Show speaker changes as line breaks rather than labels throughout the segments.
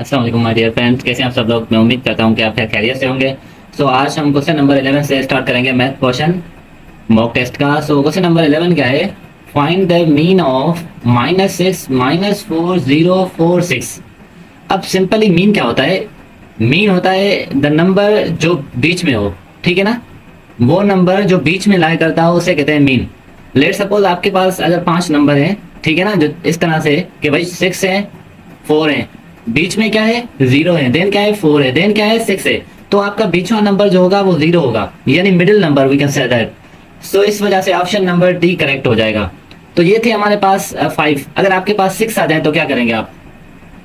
अस्सलाम वालेकुम my dear friends, कैसे हैं आप सब लोग। मैं उम्मीद करता हूं कि आप खैरियत से होंगे। आज हम क्वेश्चन नंबर 11 से स्टार्ट करेंगे मैथ क्वेश्चन मॉक टेस्ट का। क्वेश्चन नंबर 11 क्या है? Find the mean of -6 -4046। अब सिंपली मीन क्या होता है? मीन होता है द नंबर जो बीच में हो, ठीक है ना। वो नंबर जो बीच में लाया करता हो उसे कहते हैं मीन। लेट सपोज आपके पास अगर 5 नंबर हैं, ठीक है ना, जो इस तरह से कि भाई 6 है, 4 है, बीच में क्या है? 0 है, देन क्या है? 4 है, देन क्या है? 6 है। तो आपका बीच वाला नंबर जो होगा वो 0 होगा, यानी middle number we can say that. So इस वजह से ऑप्शन नंबर डी करेक्ट हो जाएगा। तो ये थे हमारे पास 5। अगर आपके पास 6 आ जाए तो क्या करेंगे आप?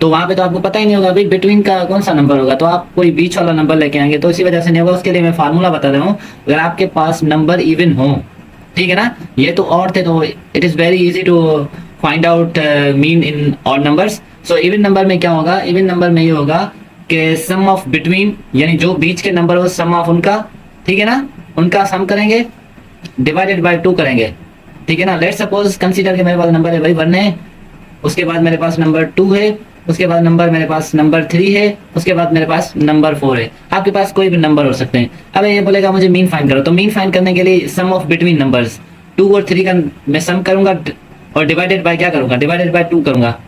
तो वहां पे तो आपको पता ही नहीं होगा भाई बिटवीन का कौन सा नंबर होगा, तो आप कोई बीच वाला नंबर लेके आएंगे, तो इसी वजह से नहीं होगा। उसके लिए मैं फार्मूला बता रहा हूँ। अगर आपके पास नंबर इवन हो, ठीक है ना, ये तो और थे, तो it is very easy to find out mean in odd numbers. So even number में क्या होगा? इवन नंबर में ये होगा कि सम ऑफ बिटवीन, यानी जो बीच के नंबर हो सम ऑफ उनका, ठीक है ना, उनका सम करेंगे डिवाइडेड बाय 2 करेंगे, ठीक है ना। लेट सपोज कंसीडर के मेरे पास नंबर है भाई 1 है, उसके बाद मेरे पास नंबर 2 है, उसके बाद नंबर मेरे पास नंबर 3 है, उसके बाद मेरे पास नंबर 4 है। आपके पास कोई भी नंबर हो सकते हैं। अब ये बोलेगा मुझे मीन फाइंड करो, तो मीन फाइंड करने के लिए सम ऑफ बिटवीन नंबर्स 2 और 3 का मैं सम करूंगा और डिवाइडेड बाय क्या करूंगा? डिवाइडेड बाय 2 करूंगा,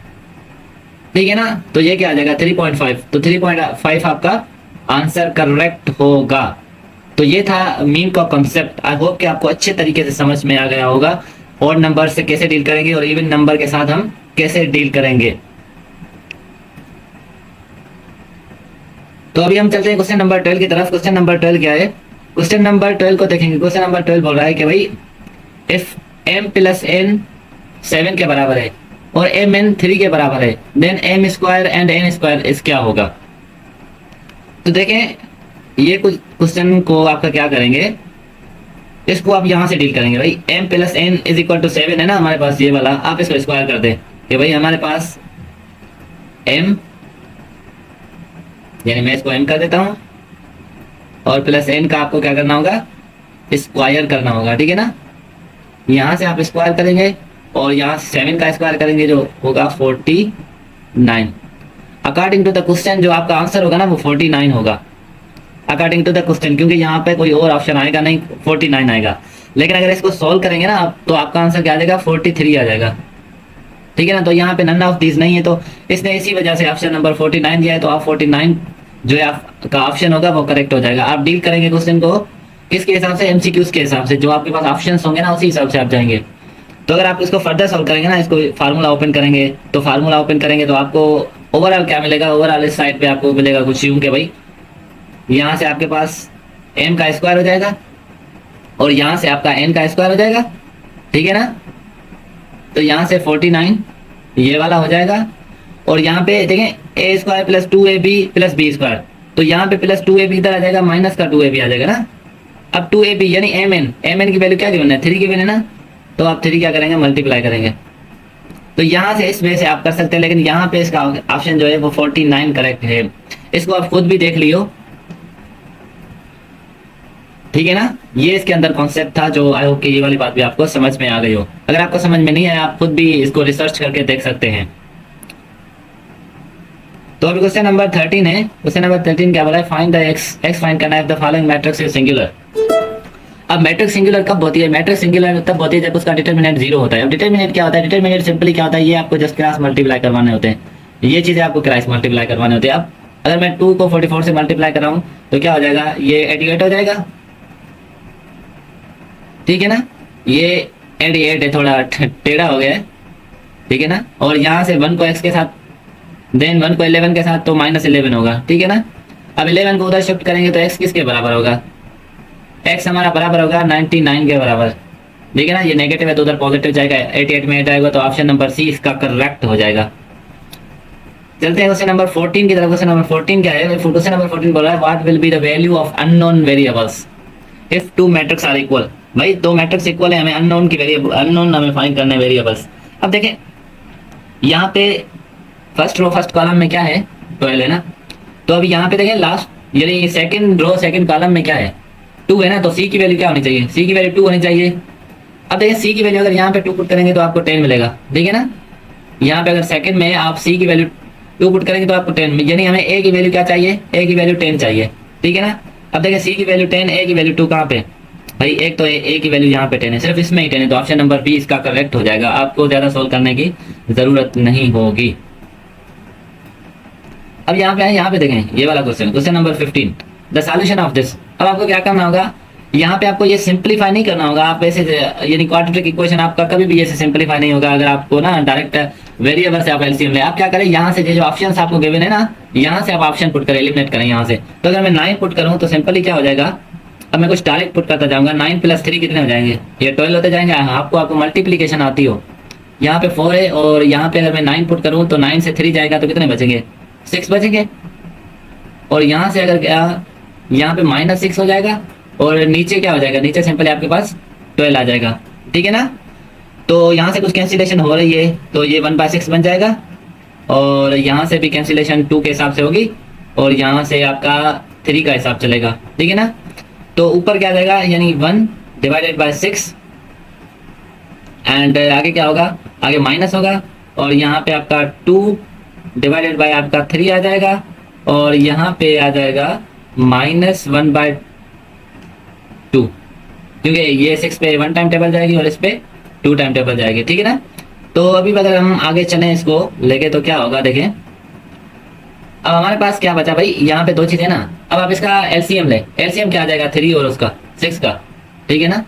ठीक है ना। तो ये क्या आ जाएगा? 3.5। तो 3.5 आपका आंसर करेक्ट होगा। तो ये था मीन का कॉन्सेप्ट। आई होप कि आपको अच्छे तरीके से समझ में आ गया होगा और नंबर से कैसे डील करेंगे और इवन नंबर के साथ हम कैसे डील करेंगे। तो अभी हम चलते हैं क्वेश्चन नंबर 12 की तरफ। क्वेश्चन नंबर 12 क्या है? क्वेश्चन नंबर 12 को देखेंगे। क्वेश्चन नंबर 12 बोल रहा है कि भाई इफ m प्लस n 7 के बराबर है और m n 3 के बराबर है, then m square and n square इस क्या होगा? तो देखें, ये कुछ क्वेश्चन को आपका क्या करेंगे, इसको आप यहां से डील करेंगे। भाई m plus n is equal to 7 है ना हमारे पास, ये वाला आप इसको स्क्वायर कर दें कि भाई हमारे पास m, यानी मैं इसको m कर देता हूं, और प्लस n का आपको क्या करना होगा? स्क्वायर करना होगा, ठीक है ना। यहां से आप स्क्वायर करेंगे और यहाँ 7 का स्क्वायर करेंगे जो होगा 49। अकॉर्डिंग टू द क्वेश्चन जो आपका आंसर होगा ना वो 49 होगा, अकॉर्डिंग टू द क्वेश्चन, क्योंकि यहाँ पे कोई और ऑप्शन आएगा नहीं, 49 आएगा। लेकिन अगर इसको सॉल्व करेंगे ना आप, तो आपका आंसर क्या आ जाएगा? 43 आ जाएगा, ठीक है ना। तो यहाँ पे नन ऑफ दीज नहीं है, तो इसने इसी वजह से ऑप्शन नंबर 49 दिया है। तो आप 49 जो है आपका ऑप्शन होगा वो करेक्ट हो जाएगा। आप डील करेंगे क्वेश्चन को किसके हिसाब से? एमसीक्यूज के हिसाब से, जो आपके पास ऑप्शंस होंगे ना उसी हिसाब से आप जाएंगे। तो अगर आप इसको फर्दर सॉल्व करेंगे ना, इसको फार्मूला ओपन करेंगे, तो फार्मूला ओपन करेंगे तो आपको ओवरऑल क्या मिलेगा? ओवरऑल इस साइड पे आपको मिलेगा कुछ यूं के भाई यहाँ से आपके पास m का स्क्वायर हो जाएगा और यहाँ से आपका n का स्क्वायर हो जाएगा, ठीक है ना। तो यहाँ से 49 ये वाला हो जाएगा, और यहाँ पे देखें a square plus 2ab plus b square, तो यहाँ पे प्लस 2ab इधर आ जाएगा, माइनस का 2ab आ जाएगा ना। अब 2ab यानी mn की वैल्यू क्या गिवन है? 3 गिवन है ना, तो आप 3 क्या करेंगे? मल्टीप्लाई करेंगे। तो यहाँ से इस वे से आप कर सकते हैं, लेकिन यहाँ पे इसका ऑप्शन जो है वो 49 करेक्ट है। इसको आप खुद भी देख लियो, ठीक है ना। ये इसके अंदर कॉन्सेप्ट था, जो आई होप कि ये वाली बात भी आपको समझ में आ गई हो। अगर आपको समझ में नहीं आया आप खुद भी इसको रिसर्च करके देख सकते हैं। तो अभी क्वेश्चन नंबर 13 है। क्वेश्चन नंबर 13 क्या बोला है? फाइंड द x फाइंड करना है the following matrix is singular. अब मैट्रिक्स सिंगुलर कब होती है? मैट्रिक्स सिंगुलर तब होती है जब उसका डिटरमिनेंट 0 होता है। अब डिटरमिनेंट क्या होता है? डिटरमिनेंट सिंपली क्या होता है, ये आपको जस्ट क्रॉस मल्टीप्लाई करवाने होते हैं, ये चीजें आपको क्रॉस मल्टीप्लाई करवाने होते हैं। अब अगर मैं 2 को 44 से मल्टीप्लाई कर रहा हूँ तो क्या हो जाएगा? ये 88 हो जाएगा, ठीक है ना। ये 88 है, थोड़ा टेढ़ा हो गया है, ठीक है ना। और यहाँ से 1 को x के साथ, देन 1 को 11 के साथ, तो -11 होगा, ठीक है ना। अब 11 को उधर शिफ्ट करेंगे तो x किसके बराबर होगा? x हमारा बराबर होगा 99 के बराबर, ठीक है ना। ये नेगेटिव है तो उधर पॉजिटिव जाएगा, 88 में जाएगा, तो ऑप्शन नंबर सी इसका करेक्ट हो जाएगा। चलते हैं क्वेश्चन नंबर 14 की तरफ। क्वेश्चन नंबर 14 क्या है? क्वेश्चन नंबर 14 बोल रहा है what will be the value of unknown variables if 2 matrix are equal. भाई 2 मैट्रिक्स इक्वल है, हमें अननोन की वेरिएबल, अननोन हमें फाइंड करने वेरिएबल्स। अब देखें यहाँ पे फर्स्ट रो फर्स्ट कॉलम में क्या है? 12 है ना। तो अभी यहाँ पे देखें लास्ट यानी सेकंड रो सेकंड कॉलम में क्या है? 2 है ना। तो सी की वैल्यू क्या होनी चाहिए? सी की वैल्यू 2 होनी चाहिए। अब देखिए सी की वैल्यू अगर यहाँ पे 2 पुट करेंगे तो आपको 10 मिलेगा, ठीक है ना। यहाँ पे अगर सेकंड में आप सी की वैल्यू 2 पुट करेंगे तो आपको 10, यानी हमें ए की वैल्यू क्या चाहिए, ए की वैल्यू 10 चाहिए, ठीक है ना। अब देखिए सी की वैल्यू 10, ए की वैल्यू 2 कहाँ पे भाई, एक तो ए की वैल्यू यहाँ पे 10 है, सिर्फ इसमें ही 10 है, तो ऑप्शन नंबर बी इसका करेक्ट हो जाएगा, आपको ज़्यादा सोल्व करने की ज़रूरत नहीं होगी। अब यहाँ पे आए, यहाँ पे देखें ये वाला question, question number 15, the solution of this. अब आपको क्या करना होगा, यहाँ पे आपको ये सिंपलीफाई नहीं करना होगा, आप ऐसे यानी क्वाड्रेटिक इक्वेशन आपका कभी भी ऐसे सिंपलीफाई नहीं होगा अगर आपको ना डायरेक्ट वेरिएबल से आप एलसीएम ले। आप क्या करें, यहाँ से जो ऑप्शंस आपको गिवन है ना, यहाँ से आप ऑप्शन पुट करें, एलिमिनेट करें यहाँ से। तो अगर मैं 9 पुट करूँ तो सिंपली क्या हो जाएगा, अब मैं कुछ डायरेक्ट पुट करता जाऊँगा, 9 + 3 कितने हो जाएंगे, ये 12 होते जाएंगे। आपको मल्टीप्लीकेशन आती हो, यहाँ पे 4 है और यहाँ पे अगर मैं 9 पुट करूँ तो 9 से 3 जाएगा तो कितने बचेंगे, 6 बचेंगे। और यहाँ से अगर क्या, यहाँ पे -6 हो जाएगा और नीचे क्या हो जाएगा, नीचे सिंपली आपके पास 12 आ जाएगा, ठीक है ना। तो यहाँ से कुछ कैंसिलेशन हो रही है तो ये 1/6 बन जाएगा और यहाँ से भी कैंसिलेशन 2 के हिसाब से होगी और यहाँ से आपका 3 का हिसाब चलेगा, ठीक है ना। तो ऊपर क्या आ जाएगा, यानी 1/6 एंड आगे क्या होगा, आगे माइनस होगा और यहाँ पे आपका 2 / आपका 3 आ जाएगा और यहाँ पे आ जाएगा -1/2, क्योंकि ये 6 पे 1 टाइम टेबल जाएगी और इस पे 2 टाइम टेबल जाएगी, ठीक है ना। तो अभी अगर हम आगे चलें इसको लेके तो क्या होगा, देखें अब हमारे पास क्या बचा भाई, यहाँ पे 2 चीजें ना। अब आप इसका एलसीएम ले, एलसीएम क्या आ जाएगा, 3 और उसका 6 का, ठीक है ना।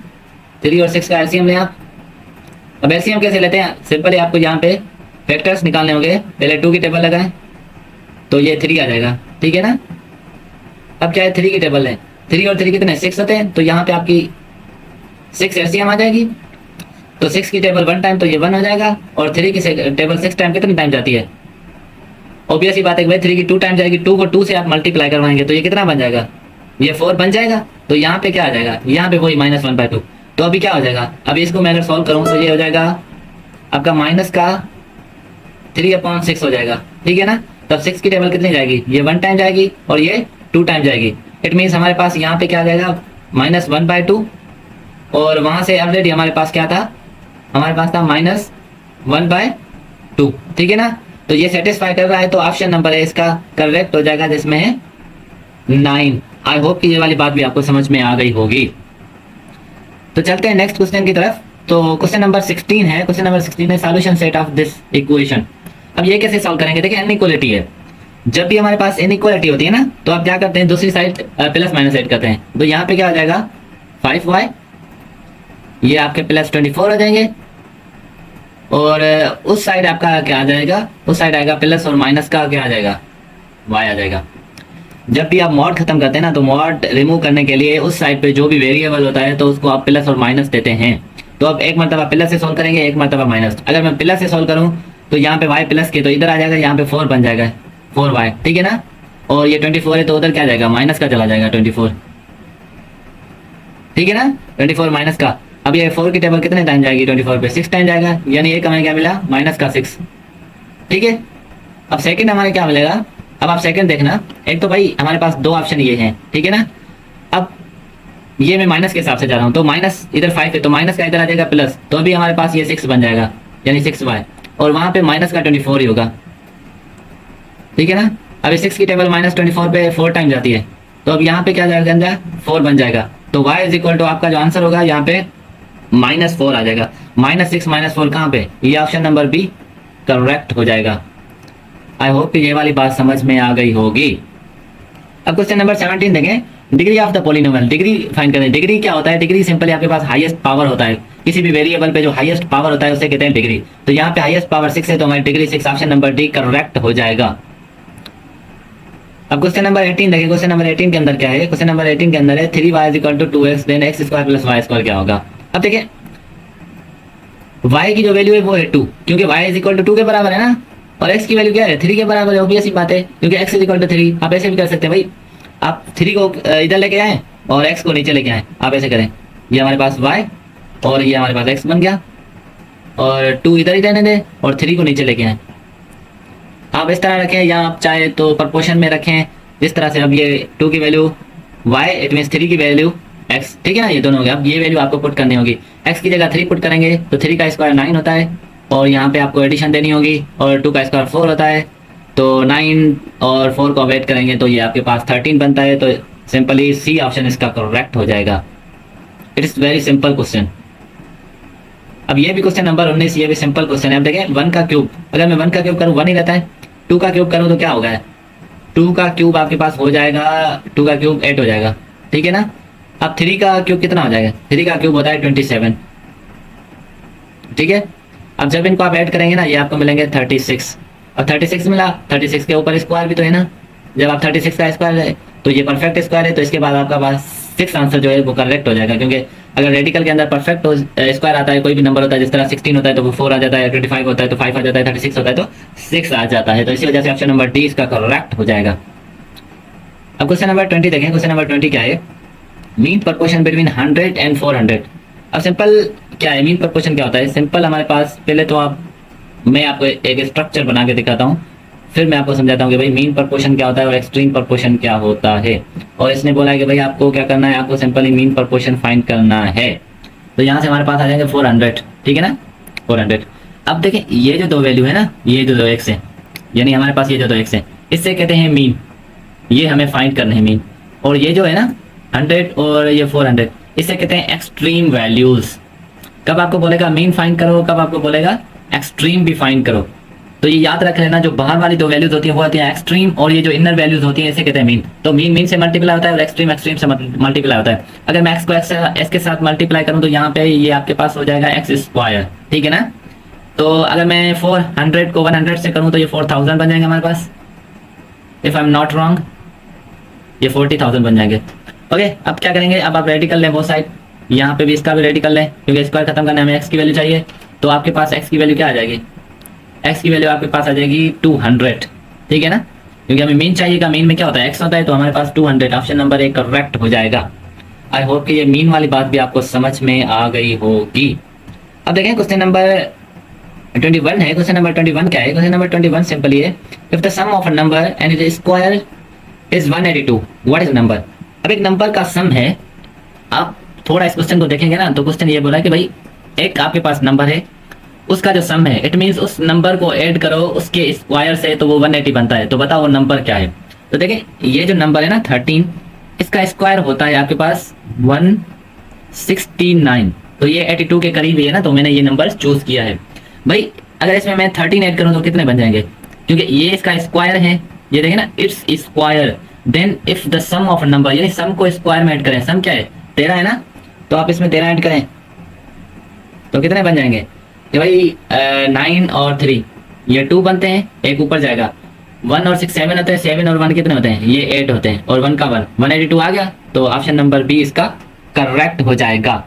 3 और 6 का एलसीएम लें आप। अब एलसीएम कैसे लेते हैं, सिंपली आपको यहाँ पे फैक्टर्स निकालने होंगे, पहले 2 की टेबल लगाएं तो ये 3 आ जाएगा, ठीक है ना। अब क्या है, 3 की टेबल लें, 3 और 3 कितने 6 होते हैं, तो यहाँ पे आपकी 6 एलसीएम आ जाएगी। तो 6 की टेबल 1 टाइम तो ये 1 हो जाएगा और 3 की टेबल 6 टाइम कितनी टाइम जाती है, ऑब्वियस ही बात है भाई 3 की 2 टाइम जाएगी, 2 को 2 से आप मल्टीप्लाई करवाएंगे तो ये कितना बन जाएगा, ये 4 बन जाएगा। तो यहाँ पे क्या आ जाएगा, यहाँ पे वही -1/2। तो अभी क्या हो जाएगा, अब इसको मैं अगर सॉल्व करूँ तो ये हो जाएगा आपका माइनस का 3/6 हो जाएगा, ठीक है ना। तब 6 की टेबल कितनी जाएगी, ये 1 टाइम जाएगी और ये 2 टाइम जाएगी। इट मीन्स हमारे पास यहाँ पे क्या आ जाएगा -1/2 और वहाँ से ऑलरेडी हमारे पास क्या था, हमारे पास था -1/2, ठीक है ना। तो ये सेटिस्फाई कर रहा है तो ऑप्शन नंबर है इसका करेक्ट हो जाएगा, जिसमें है 9। आई होप कि ये वाली बात भी आपको समझ में आ गई होगी। तो चलते हैं नेक्स्ट क्वेश्चन की तरफ। तो क्वेश्चन नंबर 16 है, क्वेश्चन नंबर 16 है solution set of this equation. अब ये कैसे सॉल्व करेंगे, देखिए इनइक्वालिटी है, जब भी हमारे पास इनइक्वालिटी होती है ना तो आप क्या करते हैं, दूसरी साइड प्लस माइनस ऐड करते हैं। तो यहाँ पे क्या हो जाएगा 5y, ये आपके +24 हो जाएंगे और उस साइड आपका क्या आ जाएगा, उस साइड आएगा प्लस और माइनस का क्या आ जाएगा, y आ जाएगा। जब भी आप मॉड खत्म करते हैं ना तो मॉड रिमूव करने के लिए उस साइड पे जो भी वेरिएबल होता है तो उसको आप प्लस और माइनस देते हैं। तो अब एक मरतबा प्लस से सोल्व करेंगे, एक मरतबा माइनस। अगर मैं प्लस से सोल्व करूँ तो यहाँ पे y प्लस के तो इधर आ जाएगा, यहाँ पे 4 बन जाएगा 4y, ठीक है ना। और ये 24 है तो उधर क्या जाएगा, माइनस का चला जाएगा 24, ठीक है ना। 24 माइनस का, अब ये 4 की टेबल कितने टाइम जाएगी, 24 पे 6 टाइम जाएगा, यानी एक हमें क्या मिला -6, ठीक है। अब सेकंड हमारे क्या मिलेगा, अब आप सेकंड देखना, एक तो भाई हमारे पास 2 ऑप्शन ये हैं, ठीक है ना। अब ये मैं माइनस के हिसाब से जा रहा हूँ तो माइनस इधर 5 है तो माइनस का इधर आ जाएगा प्लस, तो अभी हमारे पास ये 6 बन जाएगा यानी 6y और वहाँ पे माइनस का 24 ही होगा, ठीक है ना। अभी 6 की टेबल -24 पे 4 टाइम जाती है तो अब यहाँ पे क्या जाएगा 4 बन जाएगा। तो y = आपका जो आंसर होगा यहाँ पे -4 आ जाएगा। -6 -4 कहाँ पे, ये ऑप्शन नंबर बी करेक्ट हो जाएगा। आई होप कि ये वाली बात समझ में आ गई होगी। अब क्वेश्चन नंबर 17 देखें, degree of the polynomial. Degree find करें। डिग्री क्या होता है, डिग्री सिंपली आपके पास हाईएस्ट पावर होता है, किसी भी वेरिएबल पे जो हाईएस्ट पावर होता है उसे कहते हैं डिग्री। तो यहाँ पे हाईएस्ट पावर 6 है तो हमारी degree 6 option number D correct हो जाएगा। अब क्वेश्चन नंबर 18 देखिए, क्वेश्चन नंबर 18 के अंदर क्या है, क्वेश्चन नंबर 18 के अंदर है 3y = 2x then x² + y² क्या होगा। अब देखिए y की जो वैल्यू है वो है 2, क्योंकि y = 2 के बराबर है ना, और x की वैल्यू क्या है 3 के बराबर है, ऑब्वियस ही बात है क्योंकि x = 3। आप ऐसे भी कर सकते हैं भाई, आप 3 को इधर लेके आए और x को नीचे लेके आए, आप ऐसे करें, ये हमारे पास y और ये हमारे पास x बन गया और 2 इधर ही रहने दें और 3 को नीचे लेके आए। आप इस तरह रखें या आप चाहे तो प्रपोर्शन में रखें, जिस तरह से। अब ये 2 की वैल्यू y, इट मीन्स 3 की वैल्यू x, ठीक है ना, ये दोनों हो गए। अब ये वैल्यू आपको पुट करनी होगी, x की जगह 3 पुट करेंगे तो 3 का स्क्वायर 9 होता है और यहाँ पे आपको एडिशन देनी होगी और 2 का स्क्वायर 4 होता है तो 9 और 4 को ऐड करेंगे तो ये आपके पास 13 बनता है। तो सिंपली सी ऑप्शन इसका करेक्ट हो जाएगा। It is very simple question. अब ये भी क्वेश्चन नंबर 19, ये भी सिंपल क्वेश्चन है। अब देखें 1 का क्यूब, अगर मैं 1 का क्यूब करूँ 1 ही रहता है। 2 का क्यूब करूँ तो क्या होगा, 2 का क्यूब आपके पास हो जाएगा, 2 का क्यूब 8 हो जाएगा, ठीक है ना। अब 3 का क्यूब कितना हो जाएगा, 3 का क्यूब होता है 27, ठीक है। अब जब इनको आप ऐड करेंगे ना ये आपको मिलेंगे 36। और 36 मिला, 36 के ऊपर स्क्वायर भी तो है ना। जब आप 36 का स्क्वायर है तो ये परफेक्ट स्क्वायर है, तो इसके बाद आपका पास 6 आंसर जो है वो करेक्ट हो जाएगा। क्योंकि अगर रेडिकल के अंदर परफेक्ट स्क्वायर आता है, कोई भी नंबर होता है, जिस तरह 16 होता है तो वो 4 आ जाता है, 25 होता है तो 5 आ जाता है, 36 होता है तो 6 आ जाता है। तो इसी वजह से ऑप्शन नंबर डी इसका करेक्ट हो जाएगा। अब क्वेश्चन नंबर 20 देखें। क्वेश्चन नंबर 20 क्या है, मीन प्रपोर्शन बिटवीन 100 एंड 400। अब सिंपल क्या है, मीन प्रपोर्शन क्या होता है। सिंपल हमारे पास पहले तो मैं आपको एक स्ट्रक्चर बना के दिखाता हूँ, फिर मैं आपको समझाता हूँ कि भाई मीन प्रपोर्शन क्या होता है और एक्सट्रीम प्रपोर्शन क्या होता है। और इसने बोला है कि भाई आपको क्या करना है, आपको सिंपली मीन प्रपोर्शन फाइंड करना है। तो यहाँ से हमारे पास आ जाएंगे 400, ठीक है ना, 400। अब देखें ये जो दो वैल्यू है ना, ये जो दो एक्स है, यानी हमारे पास ये जो दो एक्स है, इससे कहते हैं मीन। ये हमें फाइंड करना है मीन। और ये जो है ना 100 और ये 400, इसे कहते हैं एक्सट्रीम वैल्यूज। कब आपको बोलेगा मीन फाइंड करो, कब आपको बोलेगा एक्सट्रीम भी फाइंड करो। तो ये याद रख लेना, जो बाहर वाली दो वैल्यूज होती है वो होती है एक्सट्रीम, और ये जो इनर वैल्यूज होती है इसे कहते हैं मीन। तो मीन से मल्टीप्लाई होता है और एक्सट्रीम से मल्टीप्लाई होता है। अगर मैं एक्स को एक्स के साथ मल्टीप्लाई करूं तो यहाँ पे ये आपके पास हो जाएगा एक्स स्क्वायर, ठीक है ना। तो अगर मैं 400 को 100 से करूँ तो ये 4000 बन जाएंगे हमारे पास, if I am not wrong, ये 40,000 बन जाएंगे। ओके, अब क्या करेंगे, अब आप रेडी कर लें वो साइड, यहाँ पे भी इसका भी रेडी कर लें, क्योंकि स्क्वायर खत्म करने हमें एक्स की वैल्यू चाहिए। तो आपके पास एक्स की वैल्यू क्या आ जाएगी, एक्स की वैल्यू आपके पास आ जाएगी 200, ठीक है ना। क्योंकि हमें मीन चाहिएगा, मीन में क्या होता है एक्स होता है, तो हमारे पास 200, ऑप्शन नंबर ए करेक्ट हो जाएगा। आई होप कि ये मीन वाली बात भी आपको समझ में आ गई होगी। अब देखें क्वेश्चन नंबर 21 है। क्वेश्चन नंबर 21 क्या है, क्वेश्चन नंबर 21 सिंपली है, if the sum of a number and it square is 182, what is number. अब एक नंबर का सम है, आप थोड़ा इस क्वेश्चन को देखेंगे ना, तो क्वेश्चन ये बोला है कि भाई एक आपके पास नंबर है, उसका जो सम है, इट मींस उस नंबर को ऐड करो उसके स्क्वायर से तो वो 180 बनता है। तो बताओ वो नंबर क्या है। तो देखिए ये जो नंबर है ना 13, इसका स्क्वायर होता है आपके पास 169, तो ये 82 के करीब ही है ना, तो मैंने ये नंबर चूज किया है। भाई अगर इसमें मैं 13 ऐड करूं तो कितने बन जाएंगे, क्योंकि ये इसका स्क्वायर है, ये देखें ना it's square. Then if the sum of number, यानी सम को स्क्वायर में ऐड करें, सम क्या है 13 है ना, तो आप इसमें 13 ऐड करें तो कितने बन जाएंगे कि भाई 9 और 3 ये 2 बनते हैं, एक ऊपर जाएगा। 1 और 6 7 होते हैं, 7 और 1 कितने होते हैं, ये 8 होते हैं, और 1 का 1 182 आ गया। तो ऑप्शन नंबर बी इसका करेक्ट हो जाएगा।